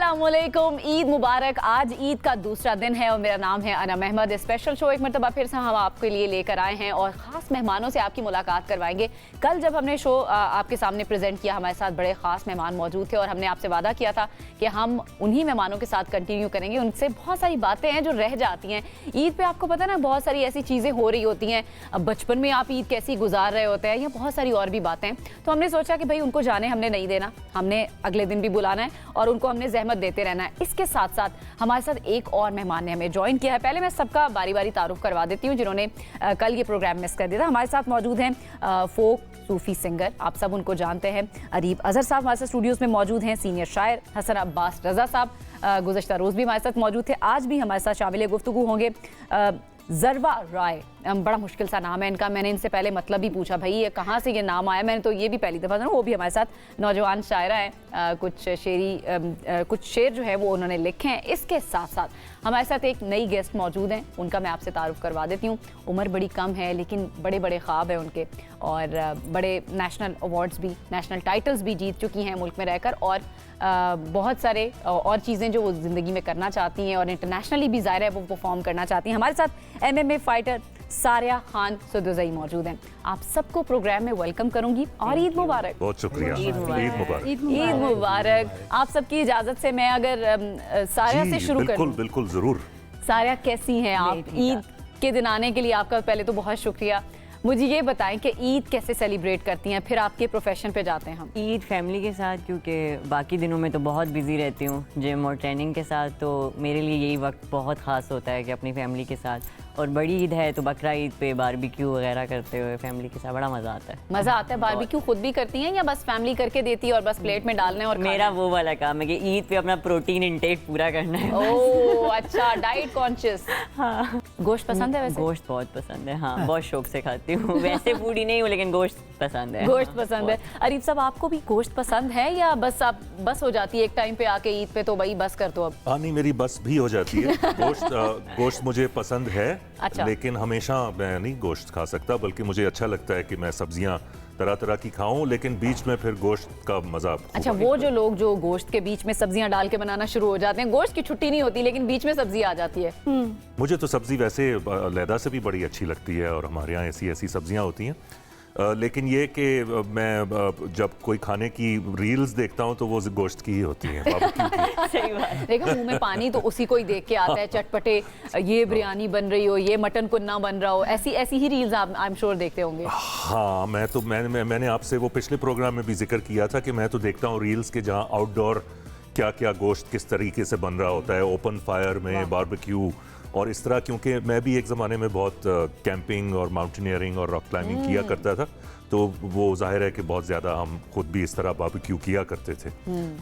अस्सलामुअलैकुम, ईद मुबारक। आज ईद का दूसरा दिन है और मेरा नाम है अनम अहमद। स्पेशल शो एक मरतबा फिर से हम आपके लिए लेकर आए हैं और ख़ास मेहमानों से आपकी मुलाकात करवाएंगे। कल जब हमने शो आपके सामने प्रेजेंट किया, हमारे साथ बड़े ख़ास मेहमान मौजूद थे और हमने आपसे वादा किया था कि हम उन्हीं मेहमानों के साथ कंटिन्यू करेंगे। उनसे बहुत सारी बातें हैं जो रह जाती हैं ईद पे। आपको पता ना, बहुत सारी ऐसी चीज़ें हो रही होती हैं। अब बचपन में आप ईद कैसी गुजार रहे होते हैं, या बहुत सारी और भी बातें। तो हमने सोचा कि भाई उनको जाने हमने नहीं देना, हमने अगले दिन भी बुलाना है और उनको हमने जहमत देते रहना है। इसके साथ साथ हमारे साथ एक और मेहमान ने हमें ज्वाइन किया है। पहले मैं सबका बारी बारी तारुफ करवा देती हूँ जिन्होंने कल ये प्रोग्राम मिस कर दिया था। हमारे साथ मौजूद हैं फोक सूफी सिंगर, आप सब उनको जानते हैं, अरीब अजहर साहब हमारे साथ स्टूडियोज़ में मौजूद हैं। सीनियर शायर हसन अब्बास रजा साहब गुज़श्ता रोज़ भी हमारे साथ मौजूद थे, आज भी हमारे साथ शामिल गुफ्तगू होंगे। ज़रवा राय, बड़ा मुश्किल सा नाम है इनका। मैंने इनसे पहले मतलब भी पूछा, भाई ये कहाँ से ये नाम आया, मैंने तो ये भी पहली दफ़ा सुना। वो भी हमारे साथ नौजवान शायरा हैं, कुछ शेर जो है वो उन्होंने लिखे हैं। इसके साथ साथ हमारे साथ एक नई गेस्ट मौजूद हैं, उनका मैं आपसे तारुफ करवा देती हूँ। उम्र बड़ी कम है लेकिन बड़े बड़े ख्वाब हैं उनके, और बड़े नेशनल अवार्ड्स भी, नेशनल टाइटल्स भी जीत चुकी हैं मुल्क में रहकर, और बहुत सारे और चीज़ें जो वो ज़िंदगी में करना चाहती हैं और इंटरनेशनली भी ज़ाहिर है वो परफॉर्म करना चाहती हैं। हमारे साथ MMA फाइटर सारिया खान सदुज़ई मौजूद हैं। आप सबको प्रोग्राम में वेलकम करूंगी और ईद मुबारक। बहुत शुक्रिया। ईद मुबारक। ईद मुबारक। आप सबकी इजाज़त से मैं अगर सारिया से शुरू करूं। बिल्कुल बिल्कुल ज़रूर। सारिया कैसी हैं आप? ईद के दिन आने के लिए आपका पहले तो बहुत शुक्रिया। मुझे ये बताएं कि ईद कैसे सेलिब्रेट करती हैं, फिर आपके प्रोफेशन पे जाते हैं हम। ईद फैमिली के साथ, क्योंकि बाकी दिनों में तो बहुत बिजी रहती हूँ जिम और ट्रेनिंग के साथ, तो मेरे लिए यही वक्त बहुत ख़ास होता है कि अपनी फैमिली के साथ। और बड़ी ईद है तो बकरा ईद पे बारबेक्यू वगैरह करते हुए फैमिली के साथ बड़ा मज़ा आता है। मज़ा आता है। बारबेक्यू खुद भी करती हैं या बस फैमिली करके देती है और बस प्लेट में डालना है? और मेरा वो वाला काम है कि ईद पे अपना प्रोटीन इंटेक पूरा करना है। ओह अच्छा, डाइट कॉन्शियस। हाँ, गोश्त पसंद है वैसे? गोश्त बहुत पसंद है, हाँ बहुत शौक से खाती हूँ। वैसे फूडी नहीं हूँ लेकिन गोश्त पसंद है। गोश्त पसंद है। अरीब साहब, आपको भी गोश्त पसंद है या बस आप बस हो जाती है एक टाइम पे आके ईद पे तो भाई बस कर दो अब? हाँ नहीं, मेरी बस भी हो जाती है। गोश्त मुझे पसंद है। अच्छा। लेकिन हमेशा मैं नहीं गोश्त खा सकता, बल्कि मुझे अच्छा लगता है कि मैं सब्जियां तरह तरह की खाऊं, लेकिन बीच में फिर गोश्त का मजा। अच्छा, वो जो लोग जो गोश्त के बीच में सब्जियां डाल के बनाना शुरू हो जाते हैं, गोश्त की छुट्टी नहीं होती लेकिन बीच में सब्जी आ जाती है। मुझे तो सब्जी वैसे लैदा से भी बड़ी अच्छी लगती है और हमारे यहाँ ऐसी ऐसी सब्जियां होती हैं। लेकिन ये कि मैं जब कोई खाने की रील्स देखता हूँ तो वो गोश्त की ही होती हैं। सही बात। देखो मुंह में पानी तो उसी को ही देख के आता है, चटपटे, ये बिरयानी बन रही हो, ये मटन कुन्ना बन रहा हो, ऐसी ऐसी ही रील्स आप आई एम श्योर देखते होंगे। हाँ, मैंने आपसे वो पिछले प्रोग्राम में भी जिक्र किया था कि मैं तो देखता हूँ रील्स के जहाँ आउटडोर क्या क्या गोश्त किस तरीके से बन रहा होता है, ओपन फायर में बारबेक्यू और इस तरह। क्योंकि मैं भी एक ज़माने में बहुत कैंपिंग और माउंटेनियरिंग और रॉक क्लाइंबिंग किया करता था, तो वो जाहिर है कि बहुत ज़्यादा हम खुद भी इस तरह बारबेक्यू किया करते थे।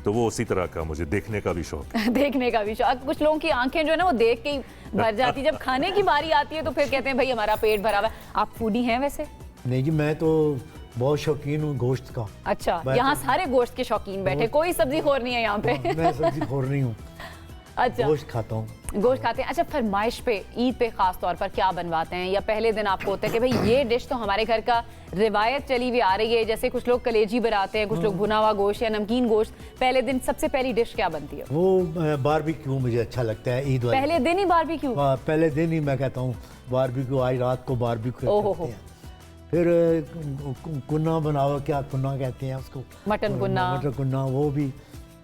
तो वो उसी तरह का मुझे देखने का भी शौक है। देखने का भी शौक। कुछ लोगों की आंखें जो है ना वो देख के ही भर जाती है, जब खाने की बारी आती है तो फिर कहते हैं भाई हमारा पेट भरा हुआ है। आप फूडी हैं वैसे? नहीं जी, मैं तो बहुत शौकीन हूँ गोश्त का। अच्छा, यहाँ सारे गोश्त के शौकीन बैठे, कोई सब्जी खोर नहीं है यहाँ पे? मैं सब्जी खोर नहीं हूँ। अच्छा, गोश्त खाता हूँ। गोश्त खाते हैं। अच्छा, फरमाइश पे ईद पे खास तौर पर क्या बनवाते हैं, या पहले दिन आपको होता है कि भाई ये डिश तो हमारे घर का रिवायत चली हुई आ रही है? जैसे कुछ लोग कलेजी बनाते हैं, कुछ लोग भुना हुआ गोश्त या नमकीन गोश्त। पहले दिन सबसे पहली डिश क्या बनती है? वो बारबेक्यू मुझे अच्छा लगता है ईद वाले। पहले दिन ही बारबेक्यू? पहले दिन ही मैं कहता हूँ बारबेक्यू, आज रात को बारबेक्यू करते हैं। फिर कुन्ना बनाओ, क्या कुन्ना कहते हैं उसको? मटन कुन्ना। मटन कुन्ना, वो भी।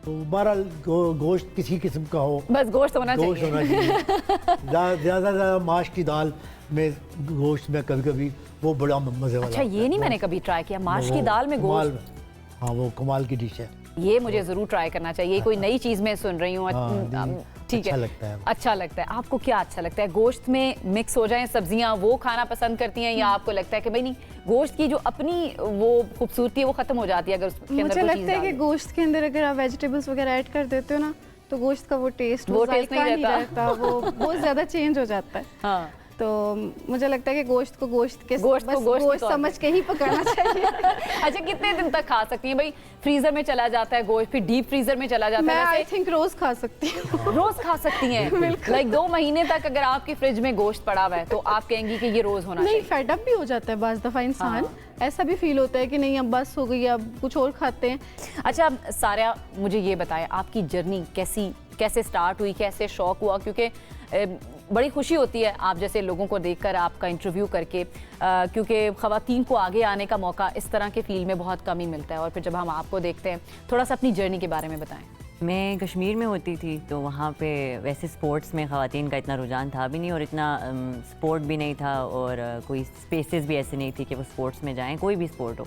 तो बहरहाल गोश्त किसी किस्म का हो, बस गोश्त होना चाहिए। गोश्त होना चाहिए। ज़्यादा माश की दाल में गोश्त में कभी कभी वो बड़ा मज़े वाला। अच्छा, ये नहीं मैंने कभी ट्राई किया, माश की दाल में गोश्त। हाँ, वो कमाल की डिश है। ये मुझे जरूर ट्राई करना चाहिए, कोई नई चीज़ मैं सुन रही हूँ। ठीक है, अच्छा लगता है। अच्छा लगता है। आपको क्या अच्छा लगता है? गोश्त में मिक्स हो जाएं सब्जियां, वो खाना पसंद करती हैं, या आपको लगता है कि भाई नहीं, गोश्त की जो अपनी वो खूबसूरती है वो खत्म हो जाती है अगर उसके अंदर? मुझे लगता है कि गोश्त के अंदर अगर आप वेजिटेबल्स वगैरह ऐड कर देते हो ना, तो गोश्त का वो टेस्ट नहीं रहता, वो बहुत ज़्यादा चेंज हो जाता है। हाँ, तो मुझे लगता है कि गोश्त को गोश्त के गोश्त को बस गोश्त के गोश्त तौर पे। समझ के ही पकाना चाहिए। अच्छा, कितने दिन तक खा सकती हैं भाई? फ्रीजर में चला जाता है गोश्त, फिर डीप फ्रीजर में चला जाता मैं है, आई वैसे थिंक रोज खा सकती हूँ। रोज खा सकती हैं? लाइक 2 महीने तक अगर आपकी फ्रिज में गोश्त पड़ा हुआ है तो आप कहेंगी कि ये रोज होना नहीं, चाहिए? फेड अप भी हो जाता है बाज दफा इंसान, ऐसा भी फील होता है कि नहीं अब बस हो गई, अब कुछ और खाते हैं। अच्छा, अब सारा मुझे ये बताएं, आपकी जर्नी कैसे स्टार्ट हुई, कैसे शौक हुआ? क्योंकि बड़ी खुशी होती है आप जैसे लोगों को देखकर, आपका इंटरव्यू करके, क्योंकि ख़वातीन को आगे आने का मौका इस तरह के फील्ड में बहुत कम ही मिलता है। और फिर जब हम आपको देखते हैं, थोड़ा सा अपनी जर्नी के बारे में बताएं। मैं कश्मीर में होती थी तो वहाँ पे वैसे स्पोर्ट्स में ख़वातीन का इतना रुझान था भी नहीं और इतना स्पोर्ट भी नहीं था और कोई स्पेसेस भी ऐसे नहीं थी कि वो स्पोर्ट्स में जाएं, कोई भी स्पोर्ट हो।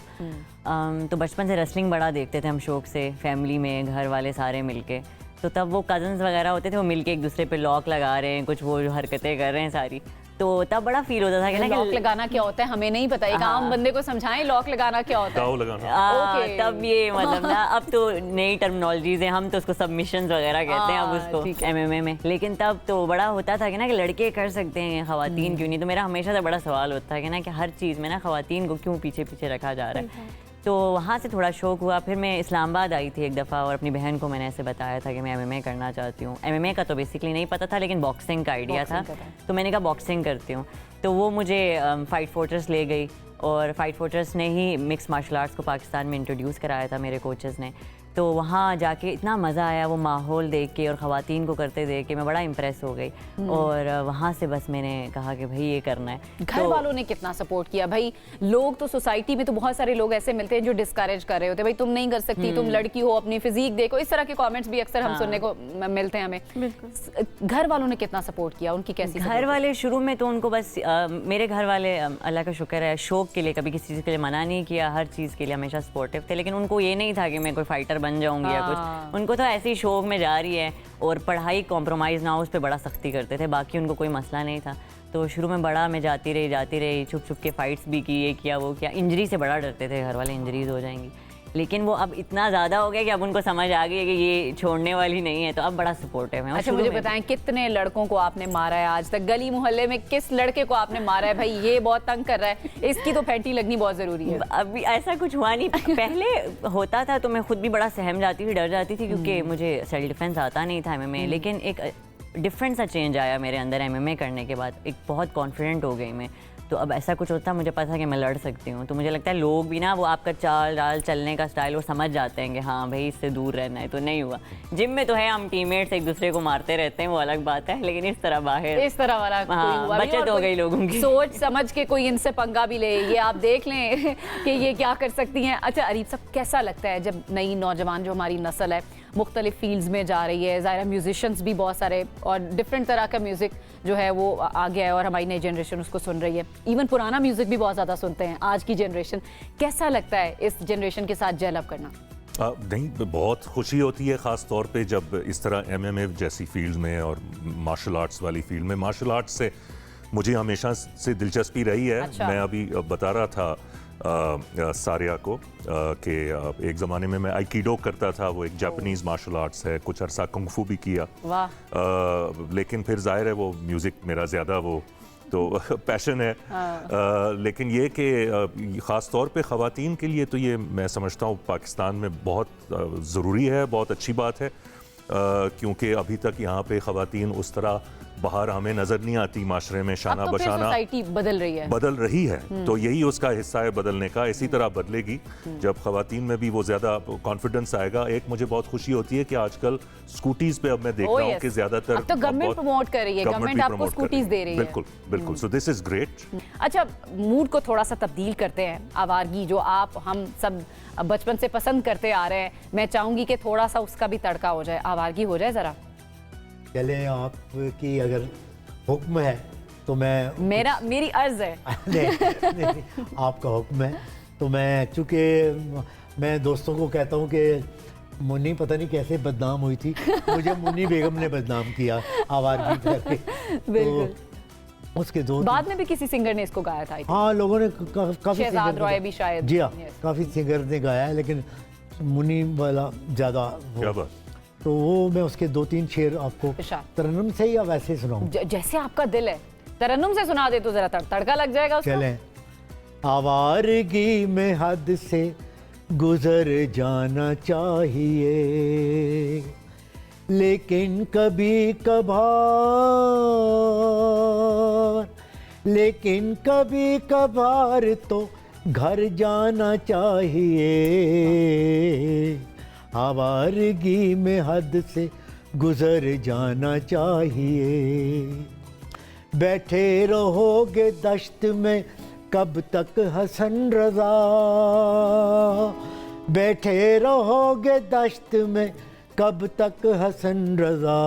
तो बचपन से रेसलिंग बड़ा देखते थे हम शौक से, फैमिली में घर वाले सारे मिलके। तो तब वो कज़न्स वगैरह होते थे, वो मिलके एक दूसरे पे लॉक लगा रहे हैं, कुछ वो हरकतें कर रहे हैं सारी, तो तब बड़ा फील होता था कि ना लॉक लगाना क्या होता है हमें नहीं पता, एक आम बंदे को समझाएं लॉक लगाना क्या होता है। दाव लगाना। ओके। तब ये मतलब ना, अब तो नई टर्मिनोलॉजीज हैं, हम तो उसको सबमिशंस वगैरह कहते हैं अब ठीक उसको है। MMA में, लेकिन तब तो बड़ा होता था कि ना कि लड़के कर सकते हैं, ख़वातीन क्यों नहीं। तो मेरा हमेशा से बड़ा सवाल होता है कि ना कि हर चीज़ में ना ख़वातीन को क्यों पीछे पीछे रखा जा रहा है। तो वहाँ से थोड़ा शौक हुआ। फिर मैं इस्लामाबाद आई थी एक दफ़ा और अपनी बहन को मैंने ऐसे बताया था कि मैं MMA करना चाहती हूँ। MMA का तो बेसिकली नहीं पता था, लेकिन बॉक्सिंग का आइडिया था, तो मैंने कहा बॉक्सिंग करती हूँ। तो वो मुझे फाइट फोर्ट्रेस ले गई और फाइट फोर्ट्रेस ने ही मिक्स मार्शल आर्ट्स को पाकिस्तान में इंट्रोड्यूस कराया था मेरे कोचेज़ ने। तो वहाँ जाके इतना मज़ा आया, वो माहौल देख के और ख़वातीन को करते देख के मैं बड़ा इम्प्रेस हो गई। और वहाँ से बस मैंने कहा कि भाई ये करना है। घर वालों ने कितना सपोर्ट किया भाई? लोग तो सोसाइटी में तो बहुत सारे लोग ऐसे मिलते हैं जो डिस्करेज कर रहे होते हैं, भाई तुम नहीं कर सकती, तुम लड़की हो, अपनी फिजिक देखो, इस तरह के कमेंट्स भी अक्सर हम सुनने को मिलते हैं हमें। घर वालों ने कितना सपोर्ट किया? उनकी कैसी घर वाले शुरू में तो उनको बस मेरे घर वाले अल्लाह का शुक्र है शौक के लिए कभी किसी चीज़ के लिए मना नहीं किया, हर चीज़ के लिए हमेशा सपोर्टिव थे। लेकिन उनको ये नहीं था कि मैं कोई फाइटर बन जाऊंगी या कुछ, उनको तो ऐसे ही शौक में जा रही है और पढ़ाई कॉम्प्रोमाइज़ ना हो उस पर बड़ा सख्ती करते थे, बाकी उनको कोई मसला नहीं था। तो शुरू में बड़ा मैं जाती रही छुप छुप के फाइट्स भी की, ये किया वो किया। इंजरी से बड़ा डरते थे घर वाले, इंजरीज हो जाएंगी, लेकिन वो अब इतना ज़्यादा हो गया कि अब उनको समझ आ गई है कि ये छोड़ने वाली नहीं है, तो अब बड़ा सपोर्टिव है। अच्छा, मुझे बताएं कितने लड़कों को आपने मारा है आज तक? गली मोहल्ले में किस लड़के को आपने मारा है भाई ये बहुत तंग कर रहा है, इसकी तो फैंटी लगनी बहुत जरूरी है? अभी ऐसा कुछ हुआ नहीं। पहले होता था तो मैं खुद भी बड़ा सहम जाती थी, डर जाती थी, क्योंकि मुझे सेल्फ डिफेंस आता नहीं था MMA। लेकिन एक डिफरेंट सा चेंज आया मेरे अंदर MMA करने के बाद, एक बहुत कॉन्फिडेंट हो गई मैं। तो अब ऐसा कुछ होता है, मुझे पता है कि मैं लड़ सकती हूँ। तो मुझे लगता है लोग भी ना वो आपका चाल डाल चलने का स्टाइल वो समझ जाते हैं कि हाँ भाई इससे दूर रहना है। तो नहीं हुआ। जिम में तो है हम टीममेट्स एक दूसरे को मारते रहते हैं, वो अलग बात है, लेकिन इस तरह बाहर इस तरह वाला कोई हुआ नहीं, बचत और हो कोई गई लोगों की। सोच समझ के कोई इनसे पंगा भी ले, ये आप देख लें कि ये क्या कर सकती हैं। अच्छा अरीब साहब, कैसा लगता है जब नई नौजवान जो हमारी नस्ल है मुख्तलिफ फील्ड्स में जा रही है? ज़ाहिर म्यूजिशियंस भी बहुत सारे और डिफरेंट तरह का म्यूज़िक जो है वो आ गया है और हमारी नई जनरेशन उसको सुन रही है। इवन पुराना म्यूज़िक भी बहुत ज़्यादा सुनते हैं आज की जनरेशन। कैसा लगता है इस जनरेशन के साथ जेल अप करना? नहीं, बहुत खुशी होती है ख़ास तौर पे जब इस तरह MMA जैसी फील्ड में और मार्शल आर्ट्स वाली फील्ड में। मार्शल आर्ट्स से मुझे हमेशा से दिलचस्पी रही है। अच्छा। मैं अभी बता रहा था सारिया को कि एक ज़माने में मैं आइकिडो करता था, वो एक जापानीज़ मार्शल आर्ट्स है, कुछ अरसा कुंग-फू भी किया। वाह। लेकिन फिर जाहिर है वो म्यूज़िक मेरा ज़्यादा वो तो पैशन है। लेकिन ये कि ख़ास तौर पे ख़वातीन के लिए तो ये मैं समझता हूँ पाकिस्तान में बहुत ज़रूरी है, बहुत अच्छी बात है, क्योंकि अभी तक यहाँ पे ख़वातीन उस तरह बाहर हमें नजर नहीं आती माशरे में, शाना अब तो फिर बशाना सोसाइटी बदल रही है। तो यही उसका हिस्सा है बदलने का। इसी तरह बदलेगी जब ख़वातीन में भी वो ज़्यादा कॉन्फिडेंस आएगा। एक मुझे बहुत खुशी होती है कि आजकल स्कूटीज पे अब मैं देख रहा हूँ कि ज़्यादातर अब तो गवर्नमेंट प्रमोट कर रही है, गवर्नमेंट आपको स्कूटीज दे रही है। बिल्कुल बिल्कुल, सो दिस इज ग्रेट। अच्छा, मूड को थोड़ा सा तब्दील करते हैं। आवारगी जो आप हम सब बचपन से पसंद करते आ रहे हैं, मैं चाहूंगी कि थोड़ा सा उसका भी तड़का हो जाए, आवारगी हो जाए जरा। चले आपकी अगर हुक्म है तो मैं मेरी अर्ज है। नहीं, आपका हुक्म है तो मैं, चूँकि मैं दोस्तों को कहता हूँ कि मुन्नी पता नहीं कैसे बदनाम हुई थी, मुझे मुन्नी बेगम ने बदनाम किया आवारगी करके। तो उसके दो बाद में भी किसी सिंगर ने इसको गाया था। हाँ, लोगों ने काफ़ी शहजाद रॉय भी शायद। जी हाँ, काफ़ी सिंगर ने गाया है, लेकिन मुन्नी वाला ज़्यादा। क्या बात। तो वो मैं उसके 2-3 शेर आपको तरन्नुम से या वैसे सुनाऊं? जैसे आपका दिल है, तरन्नुम से सुना दे तो जरा तड़का लग जाएगा उसको। चलें। आवारगी में हद से गुजर जाना चाहिए, लेकिन कभी कभार तो घर जाना चाहिए। आवारगी में हद से गुजर जाना चाहिए। बैठे रहोगे दश्त में कब तक हसन रज़ा, बैठे रहोगे दश्त में कब तक हसन रज़ा।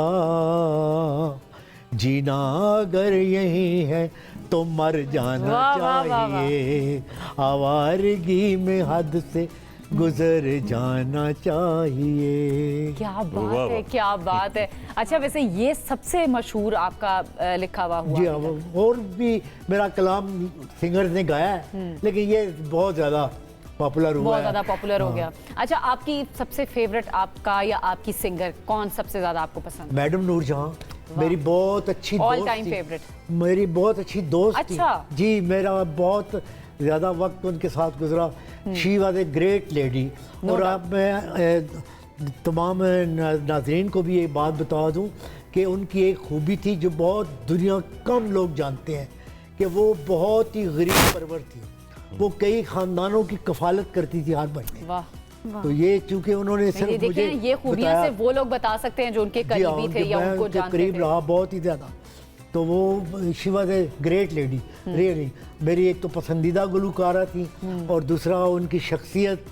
जीना अगर यही है तो मर जाना वाह, वाह, वाह, चाहिए। आवारगी में हद से गुजर जाना चाहिए। क्या वाह, बात है, वाह। क्या बात है। अच्छा, वैसे ये सबसे मशहूर आपका लिखा हुआ हुआ जी हाँ, और भी मेरा कलाम सिंगर्स ने गाया है, लेकिन ये बहुत ज़्यादा पॉपुलर हुआ बहुत है। ज्यादा पॉपुलर हो हाँ। गया। अच्छा, आपकी सबसे फेवरेट आपका या आपकी सिंगर कौन सबसे ज्यादा आपको पसंद? मैडम नूरजहां मेरी बहुत अच्छी All दोस्त time थी। favorite। मेरी बहुत अच्छी दोस्त अच्छा। थी जी, मेरा बहुत ज़्यादा वक्त उनके साथ गुजरा। She was a great lady. और अब मैं तमाम नाज़रीन को भी ये बात बता दूं कि उनकी एक खूबी थी जो बहुत दुनिया कम लोग जानते हैं, कि वो बहुत ही गरीब परवर थी। वो कई ख़ानदानों की कफालत करती थी हर महीने। वाह, तो ये चूँकि उन्होंने ये सिर्फ मुझे देखिए, ये खूबियां बताया- सिर्फ वो लोग बता सकते हैं जो उनके जी हाँ, करीबी थे या मैं उनको उनके जानते करीब थे। रहा बहुत ही ज़्यादा। तो वो she was a great lady really. मेरी एक तो पसंदीदा गुलकारा थी, और दूसरा उनकी शख्सियत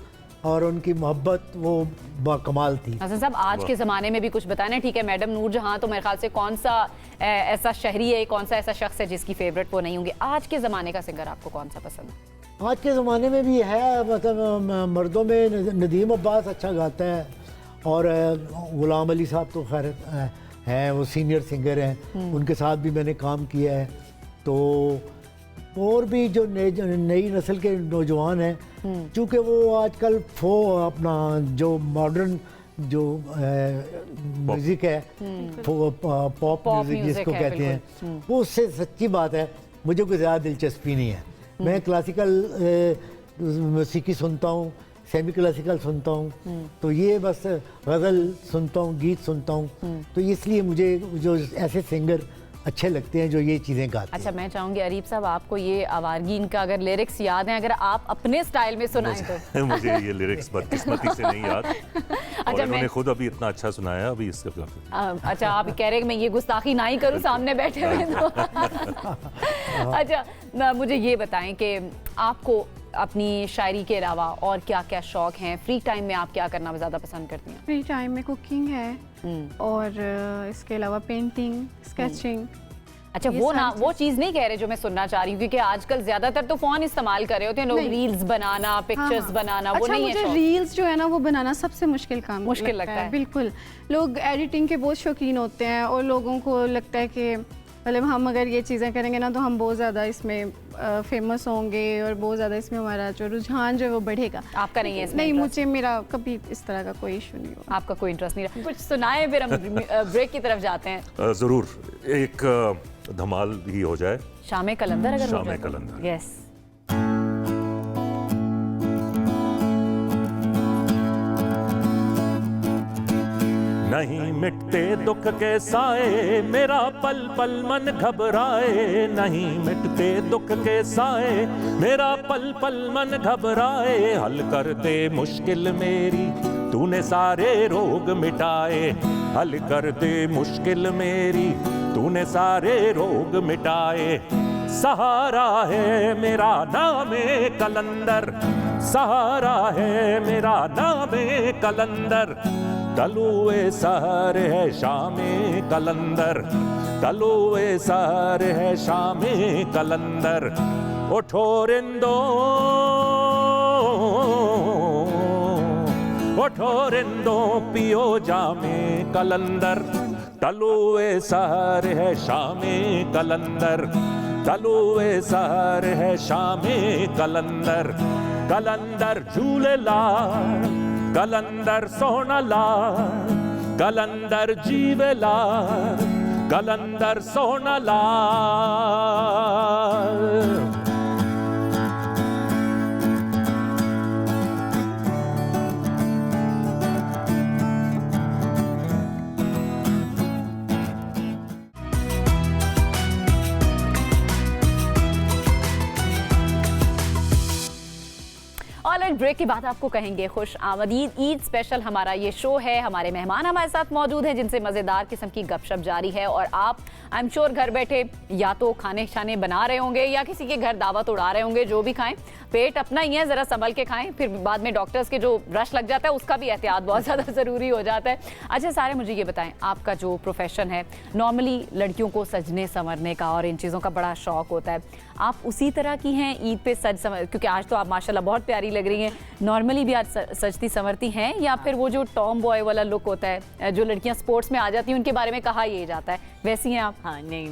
और उनकी मोहब्बत वो बाकमाल थी। हसन साहब, आज के ज़माने में भी कुछ बताना। ठीक है, मैडम नूरजहां तो मेरे ख्याल से कौन सा ऐसा शहरी है, कौन सा ऐसा शख्स है जिसकी फेवरेट वो नहीं होंगे। आज के ज़माने का सिंगर आपको कौन सा पसंद है? आज के ज़माने में भी है, मतलब मर्दों में नदीम अब्बास अच्छा गाता है, और गुलाम अली साहब तो खैर हैं, वो सीनियर सिंगर हैं, उनके साथ भी मैंने काम किया है। तो और भी जो नई नस्ल के नौजवान हैं, चूँकि वो आजकल अपना जो मॉडर्न जो म्यूज़िक है, पॉप म्यूज़िक जिसको है, कहते हैं, वो उससे सच्ची बात है मुझे कोई ज़्यादा दिलचस्पी नहीं है। मैं क्लासिकल मौसीकी सुनता हूँ, सेमी क्लासिकल सुनता हूँ, तो ये बस गज़ल सुनता हूँ, गीत सुनता हूँ। तो इसलिए मुझे जो ऐसे सिंगर अच्छे लगते हैं जो ये चीज़ें गाते हैं। अच्छा, मैं चाहूंगी अरीब साहब, आपको ये आवारगी इनका अगर लिरिक्स याद हैं, अगर आप अपने स्टाइल में सुनाएं तो। मुझे ये लिरिक्स बदकिस्मती से नहीं याद। और इन्होंने खुद अभी इतना अच्छा सुनाया अभी इसके खिलाफ। अच्छा, आप कह रहे हैं कि मैं ये गुस्ताखी ना ही करूं सामने बैठे हुए तो। अच्छा, मुझे ये बताएं कि आपको अपनी शायरी के अलावा और क्या क्या शौक हैं? फ्री टाइम में आप क्या करना ज़्यादा पसंद करती हैं? फ्री टाइम में कुकिंग है, और इसके अलावा पेंटिंग, स्केचिंग। अच्छा, ये वो ना सारी वो चीज़ नहीं कह रहे जो मैं सुनना चाह रही हूँ, क्योंकि आजकल ज़्यादातर तो फ़ोन इस्तेमाल कर रहे होते हैं लोग, नहीं। रील्स बनाना, पिक्चर्स हाँ। बनाना, वो अच्छा, नहीं है मुझे शौक। रील्स जो है ना वो बनाना सबसे मुश्किल काम मुश्किल लगता है। बिल्कुल। लोग एडिटिंग के बहुत शौकीन होते हैं, और लोगों को लगता है कि मतलब हम अगर ये चीज़ें करेंगे ना तो हम बहुत ज़्यादा इसमें फेमस होंगे, और बहुत ज़्यादा इसमें हमारा जो रुझान जो है वो बढ़ेगा। आपका नहीं है इसमें नहीं, interest? मुझे मेरा कभी इस तरह का कोई इशू नहीं हुआ। आपका कोई इंटरेस्ट नहीं रहा। कुछ सुनाए, फिर हम ब्रेक की तरफ जाते हैं। ज़रूर, एक धमाल ही हो जाए। शामे कलंदर अगर हो शामे जाए तो। कलंदर। यस। नहीं मिटते दुख के साए, मेरा पल पल मन घबराए। नहीं मिटते दुख के साए, मेरा पल पल मन घबराए। हल कर दे मुश्किल मेरी, तूने सारे रोग मिटाए। हल कर दे मुश्किल मेरी, तूने सारे रोग मिटाए। सहारा है मेरा नामे कलंदर, सहारा है मेरा नामे कलंदर। तलुए सहर है शामे कलंदर, तलुए सहर है शामे कलंदर। उठो रिंदो, उठो रिंदो, पियो जामे कलंदर। तलुए सहर है शामे कलंदर, तलुए सहर है शामे कलंदर। कलंदर झूलेलाल, कलंदर सोहना लाल, कलंदर जीवेलाल, कलंदर सोना लाल। ऑलराइट, ब्रेक के बाद आपको कहेंगे खुश आमदीद। ईद स्पेशल हमारा ये शो है, हमारे मेहमान हमारे साथ मौजूद हैं जिनसे मज़ेदार किस्म की गपशप जारी है। और आप आई एम श्योर घर बैठे या तो खाने शाने बना रहे होंगे या किसी के घर दावत उड़ा रहे होंगे। जो भी खाएं, पेट अपना ही है, ज़रा संभल के खाएं, फिर बाद में डॉक्टर्स के जो रश लग जाता है उसका भी एहतियात बहुत ज़्यादा ज़रूरी हो जाता है। अच्छा सारे, मुझे ये बताएं, आपका जो प्रोफेशन है, नॉर्मली लड़कियों को सजने संवरने का और इन चीज़ों का बड़ा शौक होता है, आप उसी तरह की हैं ईद पे सज संवर? क्योंकि आज तो आप माशाल्लाह बहुत प्यारी लग रही हैं, नॉर्मली भी आज सजती संवरती हैं, या फिर वो जो टॉम बॉय वाला लुक होता है जो लड़कियां स्पोर्ट्स में आ जाती हैं उनके बारे में कहा यही जाता है, वैसी हैं आप? हाँ नहीं,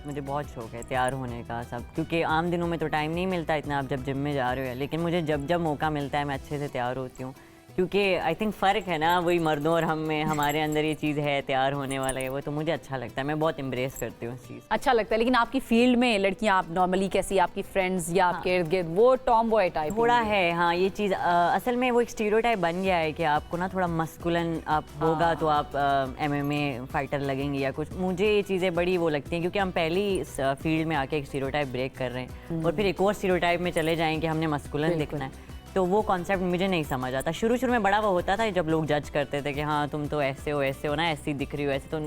मुझे बहुत शौक है तैयार होने का सब, क्योंकि आम दिनों में तो टाइम नहीं मिलता इतना, आप जब जिम में जा रहे हो, लेकिन मुझे जब जब मौका मिलता है मैं अच्छे से तैयार होती हूँ, क्योंकि आई थिंक फ़र्क है ना, वही मर्दों और हम में, हमारे अंदर ये चीज़ है तैयार होने वाला है वो, तो मुझे अच्छा लगता है, मैं बहुत एम्ब्रेस करती हूँ इस चीज़। अच्छा लगता है। लेकिन आपकी फील्ड में लड़कियां, आप नॉर्मली कैसी, आपकी फ्रेंड्स या आपके इर्द गिर्द वो टॉम बॉय टाइप? थोड़ा है हाँ, ये चीज़ असल में वो एक स्टीरियोटाइप बन गया है कि आपको ना थोड़ा मस्कुलन आप होगा तो आप MMA फाइटर लगेंगे या कुछ। मुझे ये चीज़ें बड़ी वो लगती हैं, क्योंकि हम पहली फील्ड में आके एक स्टीरियोटाइप ब्रेक कर रहे हैं और फिर एक और स्टीरियोटाइप में चले जाएँ कि हमने मस्कुलन दिखना है, तो वो कॉन्सेप्ट मुझे नहीं समझ आता। शुरू में बड़ा वो होता था जब लोग जज करते थे कि हाँ तुम तो ऐसे हो ना, ऐसी दिख रही हो, ऐसे तो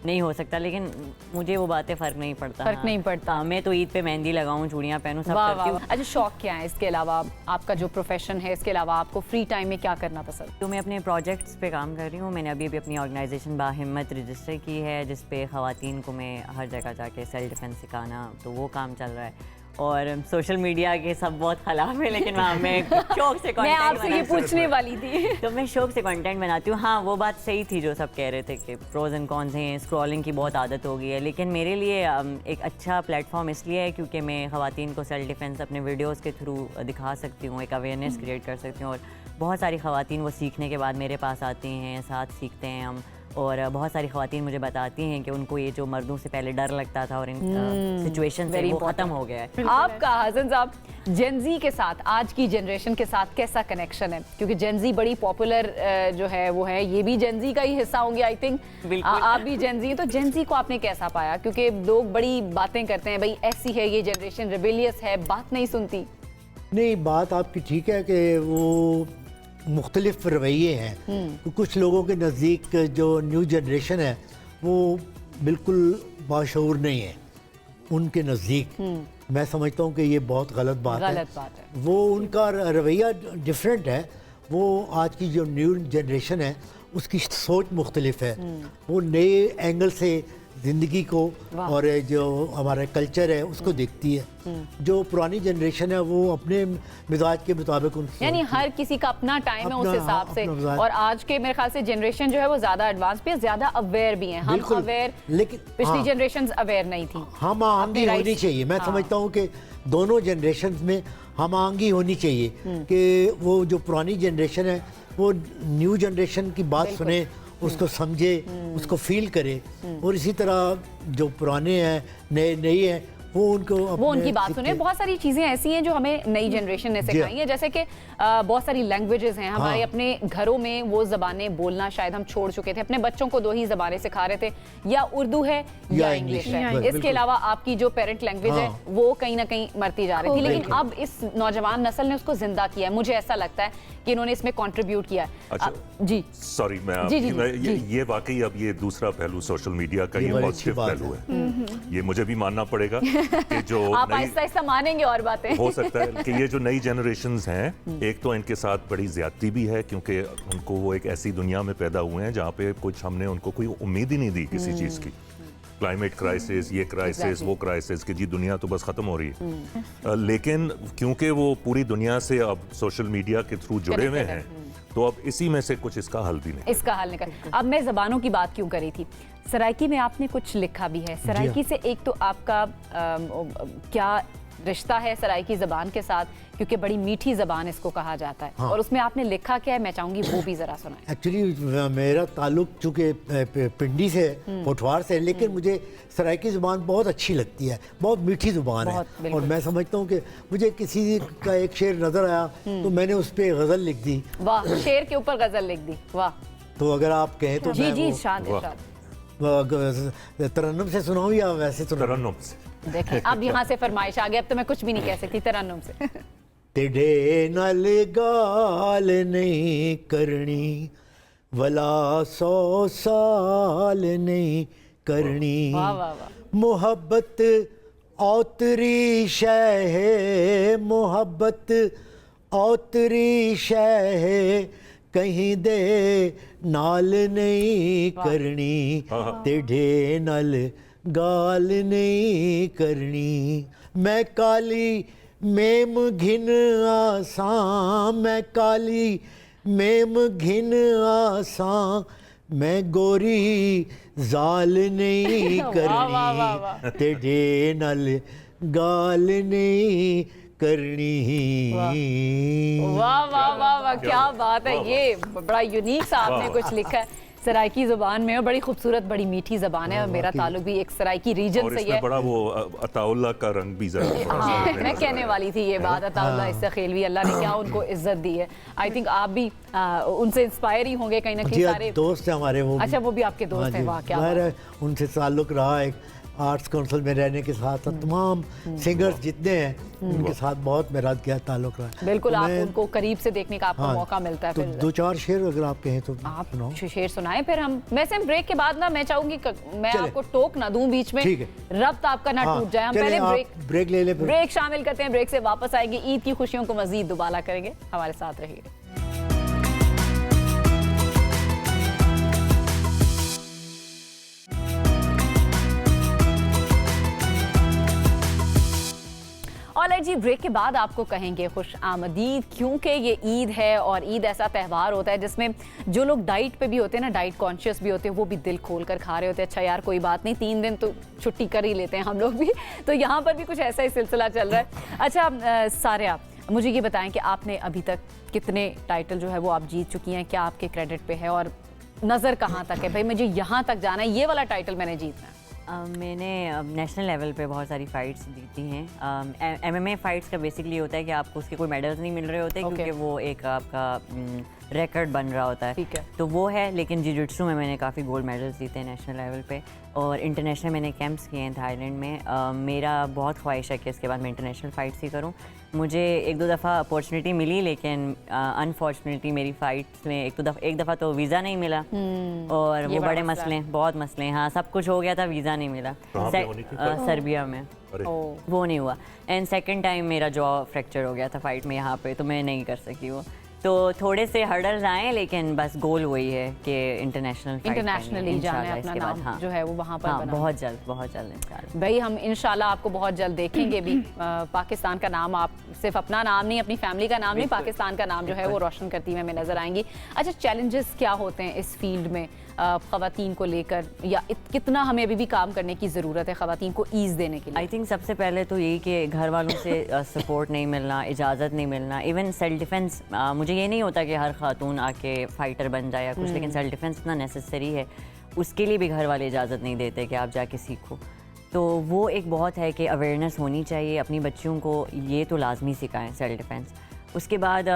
नहीं हो सकता, लेकिन मुझे वो बातें फ़र्क नहीं पड़ता। नहीं पड़ता। मैं तो ईद पे मेहंदी लगाऊं, चूड़ियाँ पहनूं, सब करती हूँ। अच्छा, शौक क्या है इसके अलावा? आपका जो प्रोफेशन है इसके अलावा आपको फ्री टाइम में क्या करना पसंद? तो मैं अपने प्रोजेक्ट्स पे काम कर रही हूँ। मैंने अभी अपनी ऑर्गेनाइजेशन बाहिम्मत रजिस्टर की है, जिस पे ख़वातीन को मैं हर जगह जाके सेल्फ डिफेंस सिखाना, तो वो काम चल रहा है। और सोशल मीडिया के सब बहुत खिलाफ है, लेकिन वहाँ मैं शौक से मैं आपसे ये पूछने वाली थी। तो मैं शौक से कंटेंट बनाती हूँ। हाँ वो बात सही थी जो सब कह रहे थे कि प्रोज एंड कॉन्स हैं, स्क्रॉलिंग की बहुत आदत हो गई है, लेकिन मेरे लिए एक अच्छा प्लेटफॉर्म इसलिए है क्योंकि मैं ख़वातीन को सेल्फ डिफेंस अपने वीडियोज़ के थ्रू दिखा सकती हूँ, एक अवेयरनेस क्रिएट कर सकती हूँ। और बहुत सारी ख़वातीन वो सीखने के बाद मेरे पास आती हैं, साथ सीखते हैं हम, और बहुत सारी ख़वातीन मुझे बताती हैं कि उनको ये जो मर्दों से पहले डर लगता था और इन सिचुएशन से वो ख़त्म हो गया है। आपका हसन साहब जेनजी के साथ, आज की जनरेशन के साथ कैसा कनेक्शन है? क्योंकि जेनजी बड़ी पॉपुलर जो है वो है, ये भी जेनजी का ही हिस्सा होंगे आई थिंक, आप भी जेनजी, तो जेनजी को आपने कैसा पाया? क्योंकि लोग बड़ी बातें करते हैं, भाई ऐसी है ये जनरेशन, रिबेलियस है, बात नहीं सुनती। नहीं, बात आपकी ठीक है कि वो मुख्तलिफ रवैये हैं। तो कुछ लोगों के नज़दीक जो न्यू जनरेशन है वो बिल्कुल बाशऊर नहीं है, उनके नज़दीक मैं समझता हूँ कि ये बहुत गलत बात है। वो उनका रवैया डिफरेंट है, वो आज की जो न्यू जनरेशन है उसकी सोच मुख्तलिफ है, वो नए एंगल से ज़िंदगी को और जो हमारा कल्चर है उसको देखती है। जो पुरानी जनरेशन है वो अपने मिजाज के मुताबिक, यानी हर किसी का अपना टाइम है उस हिसाब से, और आज के मेरे ख्याल से जनरेशन जो है वो ज़्यादा एडवांस भी है, ज़्यादा अवेयर भी है। हम अवेयर, लेकिन पिछली जनरेशन अवेयर नहीं थी। हम आहंगी होनी चाहिए, मैं समझता हूँ कि दोनों जनरेशन में हम आहंगी होनी चाहिए कि वो जो पुरानी जनरेशन है वो न्यू जनरेशन की बात सुने, उसको समझे, उसको फील करे, और इसी तरह जो पुराने हैं नए हैं वो उनकी बात सुने। बहुत सारी चीज़ें ऐसी हैं जो हमें नई जनरेशन ने सिखाई है, जैसे कि बहुत सारी लैंग्वेजेस हैं हमारे अपने घरों में, वो ज़बानें बोलना शायद हम छोड़ चुके थे, अपने बच्चों को 2 ही ज़बानें सिखा रहे थे, या उर्दू है या इंग्लिश है। इसके अलावा आपकी जो पेरेंट लैंग्वेज है वो कहीं ना कहीं मरती जा रही थी, लेकिन अब इस नौजवान नस्ल ने उसको जिंदा किया है। मुझे ऐसा लगता है कि इन्होंने इसमें कंट्रीब्यूट किया है। अच्छा, जी सॉरी, ये वाकई अब ये दूसरा पहलू सोशल मीडिया का ये पॉजिटिव पहलू है, ये मुझे भी मानना पड़ेगा कि जो आप आहिस्ता मानेंगे और बातें हो सकता है कि ये जो नई जनरेशंस हैं, एक तो इनके साथ बड़ी ज्यादती भी है क्योंकि उनको वो एक ऐसी दुनिया में पैदा हुए हैं जहाँ पे कुछ हमने उनको कोई उम्मीद ही नहीं दी किसी चीज़ की। क्लाइमेट क्राइसिस, ये क्राइसिस, वो क्राइसिस, कि जी दुनिया तो बस ख़त्म हो रही है। लेकिन क्योंकि वो पूरी दुनिया से अब सोशल मीडिया के थ्रू जुड़े हुए हैं, तो अब इसी में से कुछ इसका हल भी नहीं, इसका हल निकल। अब मैं ज़बानों की बात क्यों करी थी, सराइकी में आपने कुछ लिखा भी है। सराइकी से एक तो आपका क्या रिश्ता है सराइकी ज़बान के साथ, क्योंकि बड़ी मीठी ज़बान इसको कहा जाता है। और उसमें आपने लिखा क्या है, मैं चाहूँगी वो भी ज़रा सुनाएं। एक्चुअली मेरा ताल्लुक चूँकि पिंडी से, पोठवार से, लेकिन मुझे सराइकी ज़ुबान बहुत अच्छी लगती है, बहुत मीठी ज़ुबान है। बहुत, और मैं समझता हूँ कि मुझे किसी का एक शेर नज़र आया तो मैंने उस पर गज़ल लिख दी। वाह, शेर के ऊपर गज़ल लिख दी, वाह। तो अगर आप कहें तो जी मैं जी, वो शाद इरशाद। तरन्नुम से सुनाऊँ या वैसे सुनाऊँ? तरन्नुम से। देखें अब यहाँ से फरमाइश आ गई, अब तो मैं कुछ भी नहीं कह सकती तरन्नुम से। तेरे नल गाल नहीं करनी, वला 100 साल नहीं करनी। वाह वाह वाह। मोहब्बत औतरी शय है, मोहब्बत औतरी शय है, कहीं दे नाल नहीं करनी, तेढ़े नल गाल नहीं करनी। मैं काली मेम घिन आसां, मैं काली मेम घिन आसां, मैं गोरी जाल नहीं करनी, तेढ़े नल गाल नहीं करनी। वाह वाह वाह वाह, क्या बात है। ये बड़ा यूनिक सा आपने कुछ लिखा है सराइकी ज़ुबान में, और बड़ी खूबसूरत, बड़ी मीठी ज़बान है। और मेरा ताल्लुक भी एक सराइकी रीजन और से इसमें है। बड़ा वो अताउल्ला का रंग भी जरा हाँ, मैं कहने वाली थी ये बात, अताउल्ला इससे खेलवी, अल्लाह ने क्या उनको इज्जत दी है। आई थिंक आप भी उनसे इंस्पायर ही होंगे कहीं ना कहीं। सारे दोस्त हैं हमारे वो। अच्छा, वो भी आपके दोस्त हैं, वाह क्या बात है। उनसे ताल्लुक रहा एक आर्ट्स काउंसिल में रहने के साथ तमाम सिंगर्स जितने हैं उनके साथ बहुत मेरा क्या ताल्लुक रहा है। बिल्कुल, तो आप मैं- उनको करीब से देखने का आपको मौका मिलता है। तो फिर 2-4 शेर अगर आप कहें तो आप सुनाओ। शेर सुनाएं, फिर हम वैसे हम ब्रेक के बाद ना, मैं चाहूंगी मैं चले। आपको टोक ना दूं बीच में, ठीक है। रब्त आपका ना हाँ, टूट जाए। हम चलें, पहले आप ब्रेक ले ले फिर। ब्रेक शामिल करते हैं, ब्रेक से वापस आएंगे, ईद की खुशियों को मजीद दुबाला करेंगे। हमारे साथ रहिए। ऑलराइट जी, ब्रेक के बाद आपको कहेंगे खुश आमदीद, क्योंकि ये ईद है और ईद ऐसा त्यौहार होता है जिसमें जो लोग डाइट पे भी होते हैं ना, डाइट कॉन्शियस भी होते हैं, वो भी दिल खोल कर खा रहे होते हैं। अच्छा यार कोई बात नहीं, 3 दिन तो छुट्टी कर ही लेते हैं हम लोग भी, तो यहाँ पर भी कुछ ऐसा ही सिलसिला चल रहा है। अच्छा सारिया, मुझे ये बताएं कि आपने अभी तक कितने टाइटल जो है वो आप जीत चुकी हैं, क्या आपके क्रेडिट पे है, और नज़र कहाँ तक है, भाई मुझे यहाँ तक जाना है, ये वाला टाइटल मैंने जीतना है। मैंने नेशनल लेवल पे बहुत सारी फ़ाइट्स जीती हैं। MMA फ़ाइट्स का बेसिकली होता है कि आपको उसके कोई मेडल्स नहीं मिल रहे होते, क्योंकि वो एक आपका रिकॉर्ड बन रहा होता है। ठीक है। तो वो है, लेकिन जिजिट्सु में मैंने काफ़ी गोल्ड मेडल्स जीते हैं नेशनल लेवल पे, और इंटरनेशनल मैंने कैंप्स किए हैं थाईलैंड में। मेरा बहुत ख्वाहिश है कि इसके बाद मैं इंटरनेशनल फ़ाइट्स ही करूँ। मुझे 1-2 दफ़ा अपॉर्चुनिटी मिली, लेकिन अनफॉर्चुनेटली मेरी फ़ाइट्स में एक दफ़ा तो वीज़ा नहीं मिला, और वो बड़े मसले, बहुत मसले। हाँ, सब कुछ हो गया था, वीज़ा नहीं मिला। कहाँ पे होनी थी? सर्बिया में। अरे वो नहीं हुआ। एंड सेकंड टाइम मेरा जॉ फ्रैक्चर हो गया था फाइट में यहाँ पे, तो मैं नहीं कर सकी वो। तो थोड़े से हर्डल्स आए, लेकिन बस गोल वही है कि इंटरनेशनली जाना है, अपना नाम हाँ, जो है वो वहाँ पर हाँ, बना। बहुत जल्द इंशाल्लाह। भाई हम इंशाल्लाह आपको बहुत जल्द देखेंगे भी। पाकिस्तान का नाम, आप सिर्फ अपना नाम नहीं, अपनी फैमिली का नाम नहीं, पाकिस्तान का नाम जो है वो रोशन करती हुई हमें नजर आएंगी। अच्छा, चैलेंजेस क्या होते हैं इस फील्ड में ख़वातीन को लेकर, या कितना हमें अभी भी काम करने की ज़रूरत है ख़वातीन को ईज़ देने के लिए? आई थिंक सबसे पहले तो यही कि घर वालों से सपोर्ट नहीं मिलना, इजाज़त नहीं मिलना। इवन सेल्फ डिफेंस, मुझे ये नहीं होता कि हर खातून आके फ़ाइटर बन जाए या कुछ, लेकिन सेल्फ डिफेंस इतना नेसेसरी है, उसके लिए भी घर वाले इजाज़त नहीं देते कि आप जाके सीखो। तो वो एक बहुत है कि अवेयरनेस होनी चाहिए, अपनी बच्चियों को ये तो लाजमी सिखाएं सेल्फ डिफेंस। उसके बाद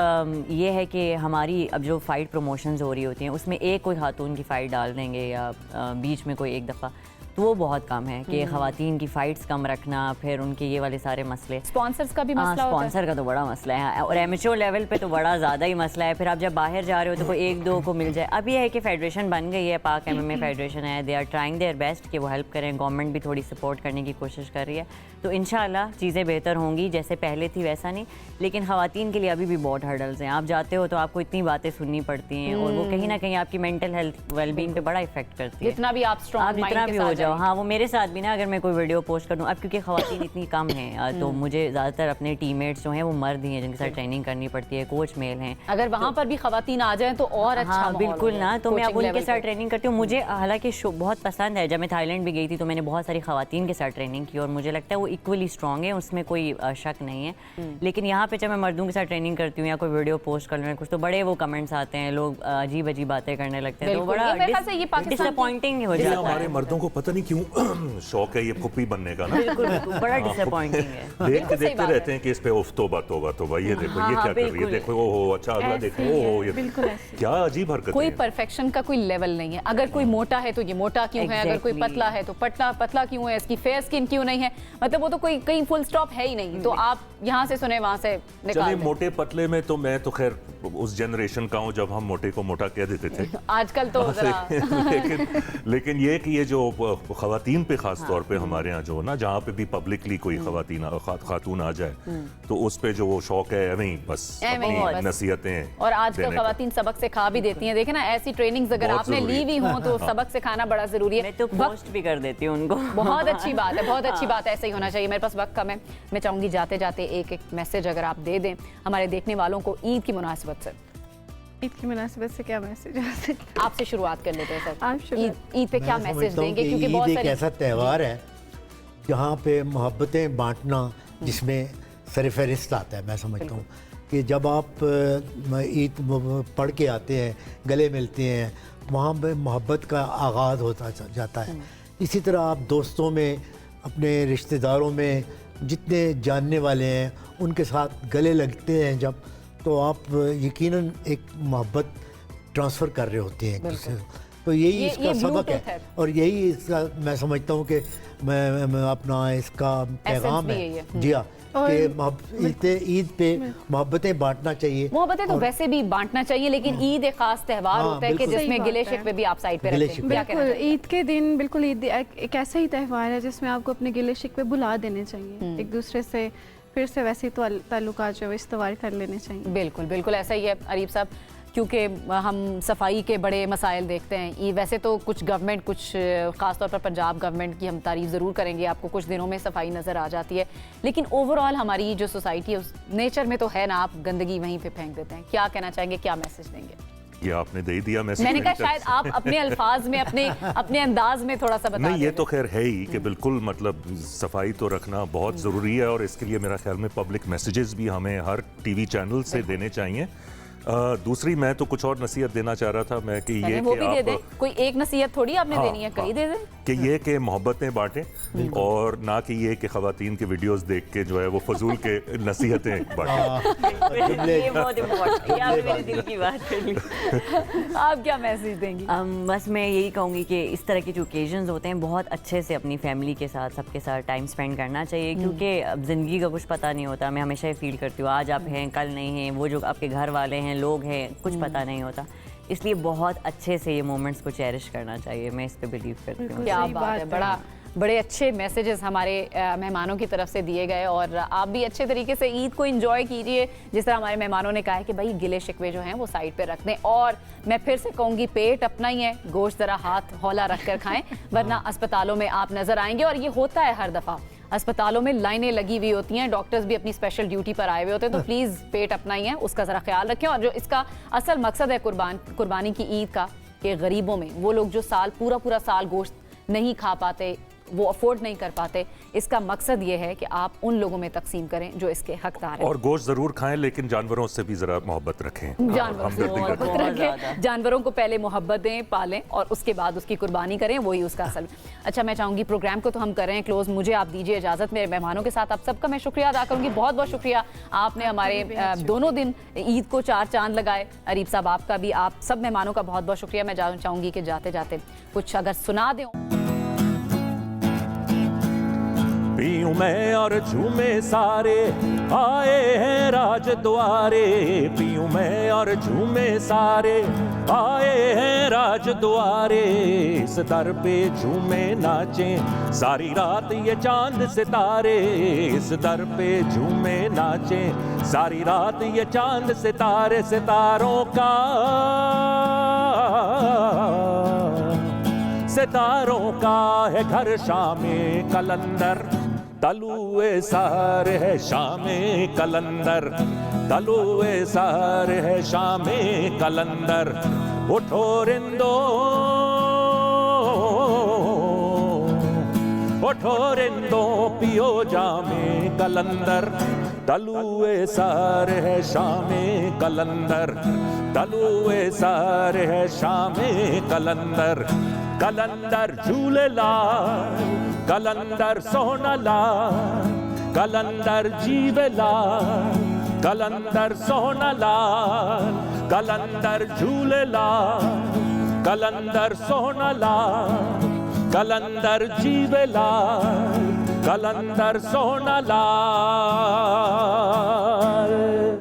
ये है कि हमारी अब जो फ़ाइट प्रमोशंस हो रही होती हैं, उसमें एक कोई खातून की फ़ाइट डाल देंगे या बीच में कोई एक दफ़ा, तो वो बहुत कम है कि ख़वातीन की फ़ाइट्स कम रखना, फिर उनके ये वाले सारे मसले। स्पॉन्सर्स का भी मसला होता है? स्पॉन्सर का तो बड़ा मसला है, और एमेच्योर लेवल पे तो बड़ा ज़्यादा ही मसला है। फिर आप जब बाहर जा रहे हो तो कोई 1-2 को मिल जाए। अब ये है कि फेडरेशन बन गई है, पाक MMA फेडरेशन है, they are trying their best कि वो हेल्प करें, गवर्नमेंट भी थोड़ी सपोर्ट करने की कोशिश कर रही है, तो इंशाल्लाह चीज़ें बेहतर होंगी। जैसे पहले थी वैसा नहीं, लेकिन ख़वातीन के लिए अभी भी बहुत हर्डल्स हैं। आप जाते हो तो आपको इतनी बातें सुननी पड़ती हैं, और वो कहीं ना कहीं आपकी मेंटल हेल्थ वेलबींग पे बड़ा इफेक्ट करती है। जितना भी आप स्ट्रॉन्ग जितना भी हो चाहिए। हाँ, वो मेरे साथ भी ना, अगर मैं कोई वीडियो पोस्ट कर दूँ, अब क्योंकि ख़वातीन इतनी कम हैं तो मुझे ज़्यादातर अपने टीममेट्स जो हैं वो मर्द ही हैं जिनके साथ ट्रेनिंग करनी पड़ती है, कोच मेल हैं। अगर वहाँ पर भी खवातीन आ जाएं तो और अच्छा हाँ माहौल बिल्कुल हो ना, जाए, तो मैं अब coaching उनके level साथ पे। ट्रेनिंग करती हूँ। मुझे हालांकि शो बहुत पसंद है, जब मैं थाईलैंड भी गई थी तो मैंने बहुत सारी खवातीन के साथ ट्रेनिंग की और मुझे लगता है वो इक्वली स्ट्रॉन्ग है, उसमें कोई शक नहीं है। लेकिन यहाँ पे जब मैं मर्दों के साथ ट्रेनिंग करती हूँ या कोई वीडियो पोस्ट कर कुछ, तो बड़े वो कमेंट्स आते हैं, लोग अजीब अजीब बातें करने लगते हैं, तो बिल्कुल, ये मेरे ख्याल से ये बड़ा पाकिस्तान की- डिसअपॉइंटिंग हो ये जाता हमारे है। मर्दों को पता नहीं क्यों शौक है ये कुप्पी बनने का ना। बिल्कुल बिल्कुल, बड़ा डिसअपॉइंटिंग है। देखते बिल्कुल सही देखते बात रहते हैं कि इस पे उफ तौबा तौबा तौबा, ये देखो हाँ, ये हाँ, क्या कर रही है, बिल्कुल। देखो ओहो अच्छा अगला देखो ओहो ये बिल्कुल ऐसे। क्या अजीब हरकत कोई है। परफेक्शन का कोई लेवल नहीं है। अगर कोई मोटा है तो ये मोटा क्यों है, अगर कोई Exactly. पतला है तो पतला क्यों है, इसकी फेयर स्किन क्यों नहीं है, मतलब वो तो कोई कहीं फुल स्टॉप है ही नहीं। तो आप यहाँ से सुने वहां से चलिए निकाल दें। मोटे पतले में तो मैं तो खैर उस जनरेशन का हूँ जब हम मोटे को मोटा कह देते थे। आजकल तो जरा लेकिन ये कि ये जो खवातीन पे खास तौर पे हमारे यहाँ जो ना, जहाँ पे भी पब्लिकली कोई खातून आ जाए तो उस पे जो वो शौक है एवं ही बस एवं ही अपनी बस। नसीहतें और आजकल देने का। खवातीन सबक सिखा भी देती हैं। देखे ना, ऐसी ट्रेनिंग्स अगर बहुत आपने जरूरी ली है। हुई हो तो सबक सिखाना बड़ा जरूरी है। मैं तो वक्त पोस्ट भी कर देती हूँ उनको। बहुत अच्छी बात है, बहुत अच्छी बात है, ऐसा ही होना चाहिए। मेरे पास वक्त कम है, मैं चाहूंगी जाते जाते एक मैसेज अगर आप दे दें हमारे देखने वालों को ईद की मुनासिबत से। ईद की मुनासिबत से क्या मैसेज आ सकता है? आपसे शुरुआत कर लेते हैं सर। आप शुरुआत। ईद पे क्या मैं मैसेज समझता हूँ देंगे, कि क्योंकि ईद बहुत एक सारी ऐसा त्यौहार है जहाँ पे मोहब्बतें बांटना जिसमें सरफहरिस्त आता है। मैं समझता हूँ कि जब आप ईद पढ़ के आते हैं, गले मिलते हैं, वहाँ पे मोहब्बत का आगाज़ होता जाता है। इसी तरह आप दोस्तों में, अपने रिश्तेदारों में जितने जानने वाले हैं उनके साथ गले लगते हैं जब, तो आप यकीनन एक मोहब्बत ट्रांसफ़र कर रहे होते हैं एक दूसरे को। तो यही इसका ये सबक Bluetooth है और यही इसका मैं समझता हूँ कि मैं अपना इसका पैगाम भी है। यही है। जी हाँ, कि ईद पे मोहब्बतें बांटना चाहिए। मोहब्बतें तो वैसे भी बांटना चाहिए, लेकिन ईद एक खास त्यौहार हाँ, होता है कि बिल्कुल। जिसमें सही गिले बात है। शिकवे भी आप साइड पे गिले रखते हैं। शिकवे। क्या कहना बिल्कुल, चाहिए? ईद के दिन बिल्कुल ईद एक ऐसा ही त्यौहार है जिसमें आपको अपने गिले शिकवे भुला देने चाहिए, एक दूसरे से फिर से वैसे ताल्लुकात जो है इस्तवार कर लेने चाहिए। बिल्कुल बिल्कुल ऐसा ही है अरीब साहब, क्योंकि हम सफाई के बड़े मसाइल देखते हैं। ये वैसे तो कुछ गवर्नमेंट, कुछ ख़ासतौर पर पंजाब गवर्नमेंट की हम तारीफ ज़रूर करेंगे, आपको कुछ दिनों में सफाई नज़र आ जाती है, लेकिन ओवरऑल हमारी जो सोसाइटी है उस नेचर में तो है ना, आप गंदगी वहीं पे फेंक देते हैं। क्या कहना चाहेंगे, क्या मैसेज देंगे? ये आपने दे दिया मैसेज। मैंने कहा शायद आप अपने अल्फाज में, अपने अंदाज में थोड़ा सा बता नहीं, ये दें। तो खैर है ही कि बिल्कुल मतलब सफाई तो रखना बहुत ज़रूरी है और इसके लिए मेरा ख्याल में पब्लिक मैसेजेस भी हमें हर टीवी चैनल से देने चाहिए। दूसरी मैं तो कुछ और नसीहत देना चाह रहा था मैं कि ये वो भी दे कि दें, आप कोई एक नसीहत थोड़ी आपने देनी है, कई दे दें। कि ये कि मोहब्बतें बांटें और ना कि ये कि खवातीन के वीडियोस देख के जो है वो फजूल के नसीहतें बांटें। ये बहुत इम्पोर्टेंट है, आपने मेरे दिल की बात कर ली। आप क्या मैसेज देंगी? बस मैं यही कहूँगी कि इस तरह के जो ओकेजन्स होते हैं बहुत अच्छे से अपनी फैमिली के साथ, सबके साथ टाइम स्पेंड करना चाहिए, क्योंकि अब ज़िंदगी का कुछ पता नहीं होता। मैं हमेशा ये फील करती हूँ, आज आप हैं कल नहीं हैं, वो जो आपके घर वाले हैं, लोग हैं, कुछ पता नहीं होता। इसलिए बहुत अच्छे से ये मोमेंट्स को चेरिश करना चाहिए, मैं इस पे बिलीव करती हूँ। क्या सही बात बात है, है। बड़े अच्छे मैसेजेस हमारे मेहमानों की तरफ से दिए गए और आप भी अच्छे तरीके से ईद को एंजॉय कीजिए। जिस तरह हमारे मेहमानों ने कहा है कि भाई गिले शिकवे जो हैं वो साइड पे रख दें, और मैं फिर से कहूँगी पेट अपना ही है, गोश्त ज़रा हाथ हौला रख कर खाएं, वरना अस्पतालों में आप नज़र आएंगे। और ये होता है हर दफ़ा, अस्पतालों में लाइनें लगी हुई होती हैं, डॉक्टर्स भी अपनी स्पेशल ड्यूटी पर आए हुए होते हैं, तो प्लीज़ पेट अपना ही है, उसका ज़रा ख्याल रखें। और जो इसका असल मकसद है कुर्बानी की ईद का, कि गरीबों में, वो लोग जो पूरा साल गोश्त नहीं खा पाते, वो अफोर्ड नहीं कर पाते, इसका मकसद ये है कि आप उन लोगों में तकसीम करें जो इसके हकदार हैं। और गोश्त जरूर खाएं लेकिन जानवरों से भी जरा मोहब्बत रखें, जानवरों से हमदर्दी मोहब्बत रखें। रखें, जानवरों को पहले मोहब्बत दें, पालें और उसके बाद उसकी कुर्बानी करें, वही उसका असल। अच्छा, मैं चाहूँगी प्रोग्राम को तो हम कर रहे हैं क्लोज, मुझे आप दीजिए इजाज़त। मेरे मेहमानों के साथ आप सबका मैं शुक्रिया अदा करूँगी, बहुत बहुत शुक्रिया। आपने हमारे दोनों दिन ईद को 4 चांद लगाए। अरीब साहब आपका भी, आप सब मेहमानों का बहुत बहुत शुक्रिया। मैं चाहूँगी कि जाते जाते कुछ अगर सुना दें। पीऊं मैं और झूमे सारे, आए हैं राज द्वारे। पीऊं मैं और झूमे सारे, आए हैं राज द्वारे। इस दर पे झूमे नाचे सारी रात ये चांद सितारे। इस दर पे झूमे नाचे सारी रात ये चांद सितारे। सितारों का है घर शामे कलंदर, तलुए सहर है शामे कलंदर, तलुए सहर है शामे कलंदर। उठो रिंदो, उठो रिंदो पियो जामे कलंदर, तलुए सहर है शामे कलंदर, तलुए सहर है शामे कलंदर। कलंदर झूलेलाल, कलंदर सोहनलाल, कलंदर जीवेलाल, कलंदर सोहनलाल, कलंदर झूलेलाल, कलंदर सोहनलाल, कलंदर जीवेलाल, कलंदर सोहनलाल।